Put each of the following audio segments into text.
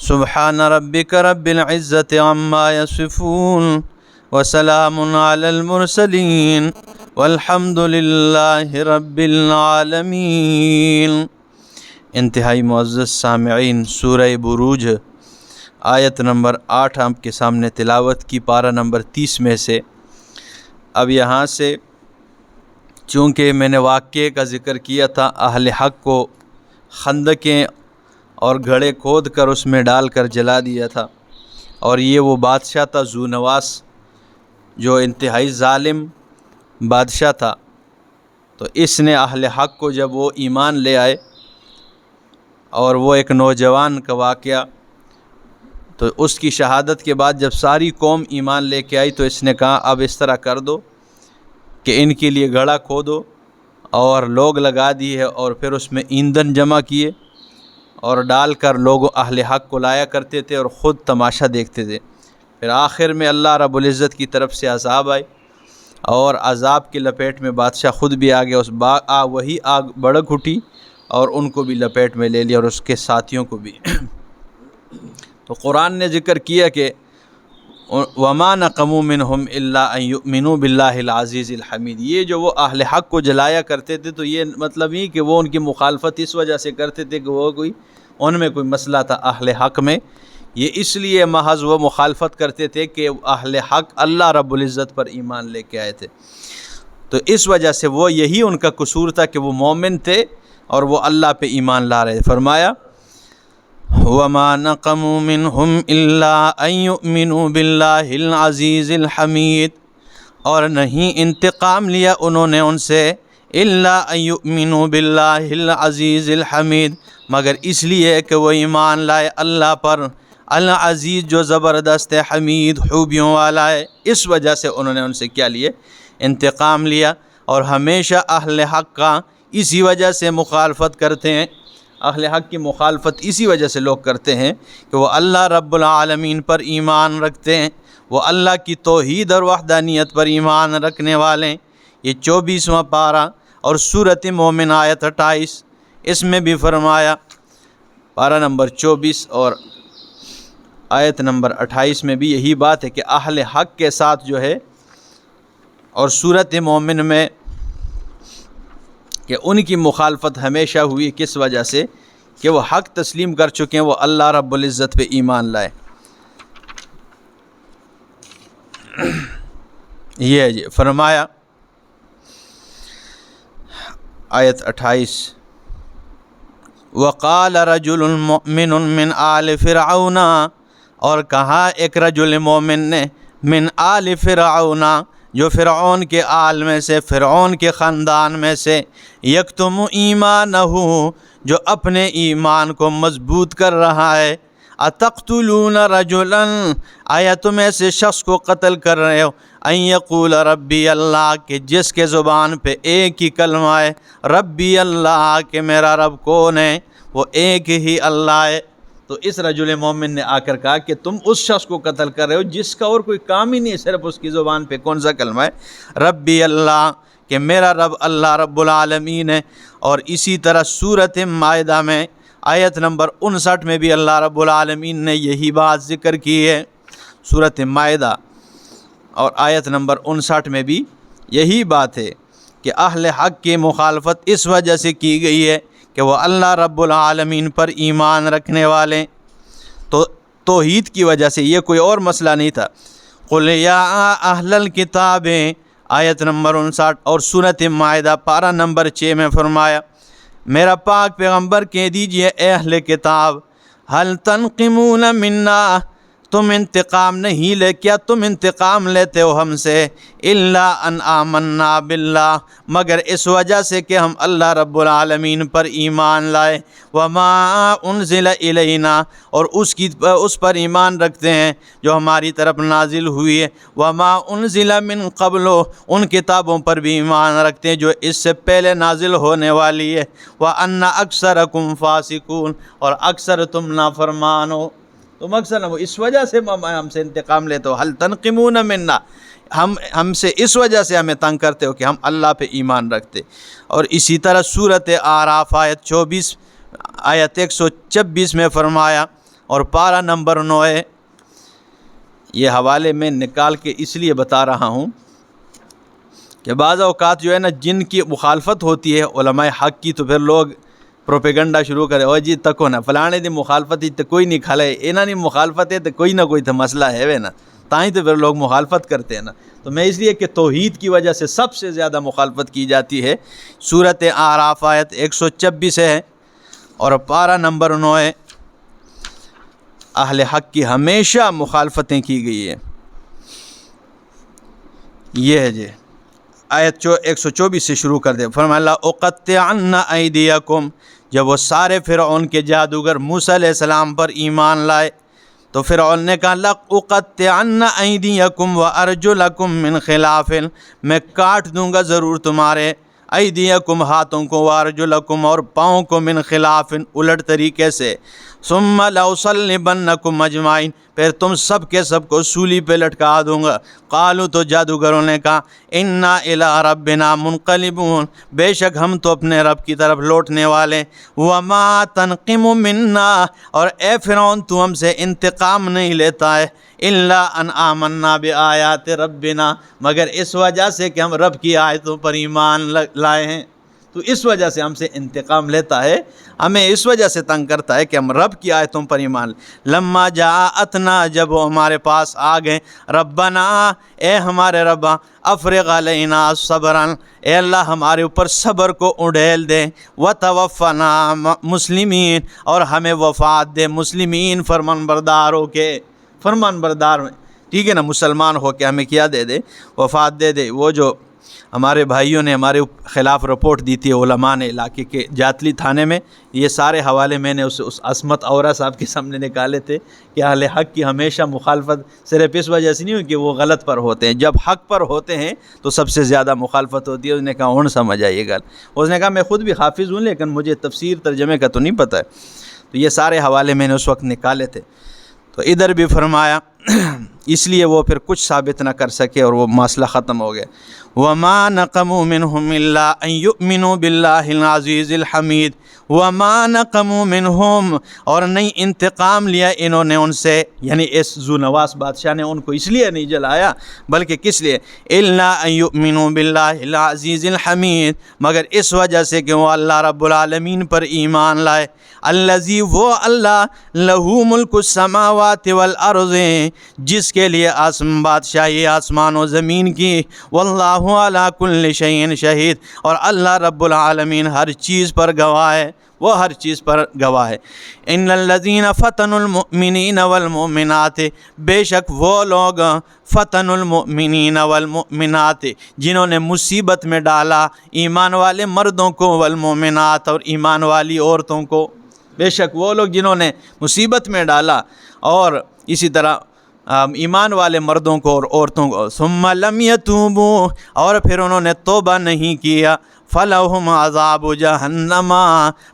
سبحان ربک رب العزت عما یصفون وسلام علی المرسلین والحمد للہ رب العالمین۔ انتہائی معزز سامعین، سورہ بروج آیت نمبر 8 آپ کے سامنے تلاوت کی، پارہ نمبر 30 میں سے۔ اب یہاں سے چونکہ میں نے واقعے کا ذکر کیا تھا، اہل حق کو خندقیں اور گھڑے کھود کر اس میں ڈال کر جلا دیا تھا، اور یہ وہ بادشاہ تھا ذو نواس جو انتہائی ظالم بادشاہ تھا۔ تو اس نے اہل حق کو جب وہ ایمان لے آئے، اور وہ ایک نوجوان کا واقعہ، تو اس کی شہادت کے بعد جب ساری قوم ایمان لے کے آئی تو اس نے کہا اب اس طرح کر دو کہ ان کے لیے گڑھا کھودو، اور لوگ لگا دیے، اور پھر اس میں ایندھن جمع کیے اور ڈال کر لوگ اہل حق کو لایا کرتے تھے اور خود تماشا دیکھتے تھے۔ پھر آخر میں اللہ رب العزت کی طرف سے عذاب آئی، اور عذاب کی لپیٹ میں بادشاہ خود بھی آ گیا، اس وہی آگ بھڑک اٹھی اور ان کو بھی لپیٹ میں لے لیا اور اس کے ساتھیوں کو بھی۔ تو قرآن نے ذکر کیا کہ وَمَا نَقَمُوا مِنْهُمْ إِلَّا أَن يُؤْمِنُوا بِاللَّهِ الْعَزِيزِ الْحَمِيدِ۔ یہ جو وہ اہل حق کو جلایا کرتے تھے تو یہ مطلب نہیں کہ وہ ان کی مخالفت اس وجہ سے کرتے تھے کہ وہ ان میں کوئی مسئلہ تھا اہل حق میں، یہ اس لیے محض وہ مخالفت کرتے تھے کہ اہل حق اللہ رب العزت پر ایمان لے کے آئے تھے، تو اس وجہ سے وہ یہی ان کا قصور تھا کہ وہ مومن تھے اور وہ اللہ پہ ایمان لا رہے۔ فرمایا وَمَا نَقَمُوا مِنْهُمْ إِلَّا أَن يُؤْمِنُوا بِاللَّهِ الْعَزِيزِ الْحَمِيدِ، اور نہیں انتقام لیا انہوں نے ان سے إِلَّا أَن يُؤْمِنُوا بِاللَّهِ الْعَزِيزِ الْحَمِيدِ، مگر اس لیے کہ وہ ایمان لائے اللہ پر العزیز جو زبردست ہے، حمید خوبیوں والا ہے، اس وجہ سے انہوں نے ان سے کیا لیے؟ انتقام لیا۔ اور ہمیشہ اہل حق کا اسی وجہ سے مخالفت کرتے ہیں، اہل حق کی مخالفت اسی وجہ سے لوگ کرتے ہیں کہ وہ اللہ رب العالمین پر ایمان رکھتے ہیں، وہ اللہ کی توحید اور وحدانیت پر ایمان رکھنے والے ہیں۔ یہ 24واں پارہ اور سورۃ مومن آیت 28، اس میں بھی فرمایا، پارہ نمبر 24 اور آیت نمبر 28 میں بھی یہی بات ہے کہ اہل حق کے ساتھ جو ہے، اور سورۃ مومن میں کہ ان کی مخالفت ہمیشہ ہوئی کس وجہ سے؟ کہ وہ حق تسلیم کر چکے ہیں، وہ اللہ رب العزت پہ ایمان لائے۔ یہ ہے جی فرمایا آیت 28، وَقَالَ رَجُلٌ مُؤْمِنٌ مِّنْ آلِ فِرْعَوْنَ، اور کہا ایک رجل مومن نے من آل فرعون، جو فرعون کے آل میں سے، فرعون کے خاندان میں سے، یکتم ایمانہ، جو اپنے ایمان کو مضبوط کر رہا ہے، اتقتلون رجلا، آیا تم ایسے شخص کو قتل کر رہے ہو، ان یقول ربی اللہ، کہ جس کے زبان پہ ایک ہی کلمہ ہے، ربی اللہ، کہ میرا رب کون ہے؟ وہ ایک ہی اللہ ہے۔ تو اس رجل مومن نے آ کر کہا کہ تم اس شخص کو قتل کر رہے ہو جس کا اور کوئی کام ہی نہیں ہے، صرف اس کی زبان پہ کون سا کلمہ ہے؟ ربی اللہ، کہ میرا رب اللہ رب العالمین ہے۔ اور اسی طرح سورۃ مائدہ میں آیت نمبر 59 میں بھی اللہ رب العالمین نے یہی بات ذکر کی ہے، سورۃ مائدہ اور آیت نمبر 59 میں بھی یہی بات ہے کہ اہل حق کی مخالفت اس وجہ سے کی گئی ہے کہ وہ اللہ رب العالمین پر ایمان رکھنے والے، تو توحید کی وجہ سے، یہ کوئی اور مسئلہ نہیں تھا۔ قُلْ يَا أَهْلَ الْكِتَابِ آیت نمبر 59 اور سورۃ مائدہ پارہ نمبر 6 میں فرمایا، میرا پاک پیغمبر کہہ دیجئے اے اہل کتاب، هل تنقمون منا، تم انتقام نہیں لے، کیا تم انتقام لیتے ہو ہم سے؟ الا ان آمنا باللہ، مگر اس وجہ سے کہ ہم اللہ رب العالمین پر ایمان لائے، وما انزل الینا، اور اس پر ایمان رکھتے ہیں جو ہماری طرف نازل ہوئی ہے، وما انزل من قبل، ان کتابوں پر بھی ایمان رکھتے ہیں جو اس سے پہلے نازل ہونے والی ہے، وان اکثرکم فاسقون، اور اکثر تم نافرمان ہو، تم اکثر وہ اس وجہ سے ہم سے انتقام لیتے ہو، حل تنقمون منا، ہم سے اس وجہ سے ہمیں تنگ کرتے ہو کہ ہم اللہ پہ ایمان رکھتے۔ اور اسی طرح سورۃ اعراف آیت 24 آیت 126 میں فرمایا، اور پارہ نمبر 9 ہے۔ یہ حوالے میں نکال کے اس لیے بتا رہا ہوں کہ بعض اوقات جو ہے نا جن کی مخالفت ہوتی ہے علماء حق کی، تو پھر لوگ پروپیگنڈا شروع کرے، او جی تکو نا فلانے دی مخالفت ہی تو کوئی نہیں کھلے، انہاں دی مخالفت ہے تو کوئی نہ کوئی تو مسئلہ ہے وے نا، تائیں تو پھر لوگ مخالفت کرتے ہیں نا۔ تو میں اس لیے کہ توحید کی وجہ سے سب سے زیادہ مخالفت کی جاتی ہے۔ سورۃ اعراف آیت 126 ہے اور پارہ نمبر 9 ہے۔ اہل حق کی ہمیشہ مخالفتیں کی گئی ہے۔ یہ ہے جی آیت 124 سے شروع کر دے، فرمایا لَأُقَطِّعَنَّ أَيْدِيَكُمْ، جب وہ سارے فرعون کے جادوگر موسیٰ علیہ السلام پر ایمان لائے تو فرعون نے کہا لَأُقَطِّعَنَّ أَيْدِيَكُمْ وَأَرْجُلَكُمْ مِنْ خِلَافٍ، میں کاٹ دوں گا ضرور تمہارے ایدیکم ہاتھوں کو، وارجلکم اور پاؤں کو، من خلاف الٹ طریقے سے، ثم لأصلبنکم اجمعین پھر تم سب کے سب کو سولی پہ لٹکا دوں گا۔ قالوا تو جادوگروں نے کہا انا الی ربنا منقلبون، بے شک ہم تو اپنے رب کی طرف لوٹنے والے، وما تنقم منا اور اے فرعون تو ہم سے انتقام نہیں لیتا ہے، الا ان آمنا بآیات ربنا مگر اس وجہ سے کہ ہم رب کی آیتوں پر ایمان لائے ہیں، تو اس وجہ سے ہم سے انتقام لیتا ہے، ہمیں اس وجہ سے تنگ کرتا ہے کہ ہم رب کی آیتوں پر ایمان لیں۔ لما جاءتنا جب وہ ہمارے پاس آ گئے، ربنا اے ہمارے ربا، افرغ علینا صبرا اے اللہ ہمارے اوپر صبر کو اڈھیل دے، وتوفنا مسلمین اور ہمیں وفات دے مسلمین فرمان بردار ہو کے، فرمان بردار میں ٹھیک ہے نا، مسلمان ہو کے ہمیں کیا دے دے، وفات دے دے۔ وہ جو ہمارے بھائیوں نے ہمارے خلاف رپورٹ دی تھی علماء نے علاقے کے جاتلی تھانے میں، یہ سارے حوالے میں نے اس عصمت اورا صاحب کے سامنے نکالے تھے کہ اہل حق کی ہمیشہ مخالفت صرف اس وجہ سے نہیں ہوئی کہ وہ غلط پر ہوتے ہیں، جب حق پر ہوتے ہیں تو سب سے زیادہ مخالفت ہوتی ہے۔ اس نے کہا اون سمجھ آئیے گا، اس نے کہا میں خود بھی حافظ ہوں لیکن مجھے تفسیر ترجمے کا تو نہیں پتہ ہے، تو یہ سارے حوالے میں نے اس وقت نکالے تھے۔ تو ادھر بھی فرمایا اس لیے وہ پھر کچھ ثابت نہ کر سکے اور وہ مسئلہ ختم ہو گیا۔ وَمَا نَقَمُوا مِنْهُمْ إِلَّا أَن يُؤْمِنُوا بِاللَّهِ الْعَزِيزِ الْحَمِيدِ وَمَا نَقَمُوا مِنْهُمْ اور نہیں انتقام لیا انہوں نے ان سے، یعنی اس ذونواس بادشاہ نے ان کو اس لیے نہیں جلایا بلکہ کس لیے، إِلَّا أَن يُؤْمِنُوا بِاللَّهِ الْعَزِيزِ الْحَمِيدِ مگر اس وجہ سے کہ وہ اللہ رب العالمین پر ایمان لائے، الذی وہ اللہ، لہو ملک السماوات والارض جس کے لیے بادشاہی آسمان و زمین کی، واللہ علی کل شیء شہید اور اللہ رب العالمین ہر چیز پر گواہ ہے، وہ ہر چیز پر گواہ ہے۔ ان الذین فتنوا المؤمنین والمؤمنات بے شک وہ لوگ فتنوا المؤمنین والمؤمنات جنہوں نے مصیبت میں ڈالا ایمان والے مردوں کو، والمؤمنات اور ایمان والی عورتوں کو، بے شک وہ لوگ جنہوں نے مصیبت میں ڈالا اور اسی طرح ایمان والے مردوں کو اور عورتوں کو، ثم لم یتوبوا اور پھر انہوں نے توبہ نہیں کیا، فلہم عذاب جہنم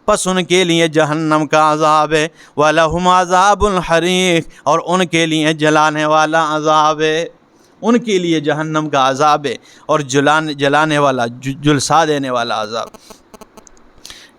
پس ان کے لیے جہنم کا عذاب ہے، ولہم عذاب الحریق اور ان کے لیے جلانے والا عذاب ہے، ان کے لیے جہنم کا عذاب ہے اور جلانے والا جلسا دینے والا عذاب۔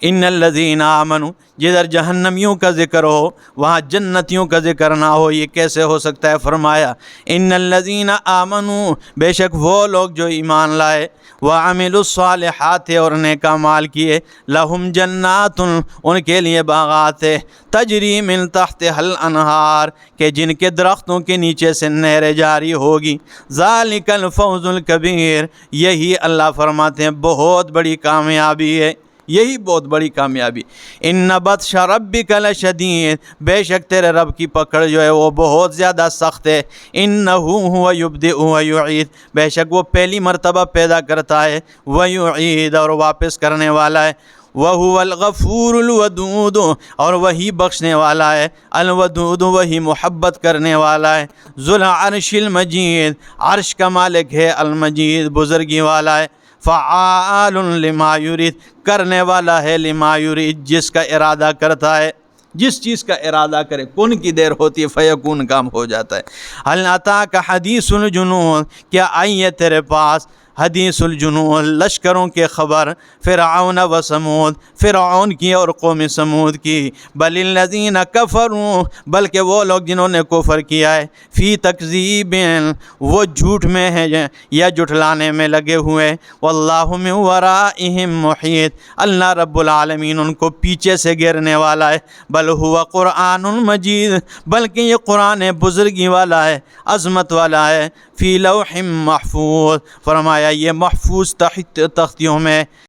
ان الذین آمنوا جدھر جہنمیوں کا ذکر ہو وہاں جنتیوں کا ذکر نہ ہو، یہ کیسے ہو سکتا ہے؟ فرمایا ان الذین آمنوا بے شک وہ لوگ جو ایمان لائے، وعملوا الصالحات اور نیک اعمال کیے، لہم جنات ان کے لیے باغات ہے، تجری من تحتها الانہار کہ جن کے درختوں کے نیچے سے نہریں جاری ہوگی، ذالک الفوز الکبیر یہی اللہ فرماتے ہیں بہت بڑی کامیابی ہے، یہی بہت بڑی کامیابی۔ ان بطش ربک لشدید بے شک تیرے رب کی پکڑ جو ہے وہ بہت زیادہ سخت ہے، انہ هو یبدئ ویعید بے شک وہ پہلی مرتبہ پیدا کرتا ہے، ویعید اور واپس کرنے والا ہے، وَهُوَ الْغَفُورُ الْوَدُودُ اور وہی بخشنے والا ہے، الودود وہی محبت کرنے والا ہے، ذو العرش المجید عرش کا مالک ہے، المجید بزرگی والا ہے، فعال لما یرید کرنے والا ہے، لما یرید جس کا ارادہ کرتا ہے، جس چیز کا ارادہ کرے کن کی دیر ہوتی ہے فیکون کام ہو جاتا ہے۔ هل اتاک حدیث الجنود کیا آئی ہے تیرے پاس حدیث الجنود، لشکروں کے خبر، فرعون و سمود، فرعون کی اور قوم سمود کی، بل الذین کفروا، بلکہ وہ لوگ جنہوں نے کفر کیا ہے، فی تکذیب، وہ جھوٹ میں ہے یا جھٹلانے میں لگے ہوئے، واللہ من ورائہم محیط، اللہ رب العالمین ان کو پیچھے سے گھیرنے والا ہے، بل ہوا قرآن مجید، بلکہ یہ قرآن بزرگی والا ہے، عظمت والا ہے، فی لوح محفوظ، فرمایا یہ محفوظ تختیوں میں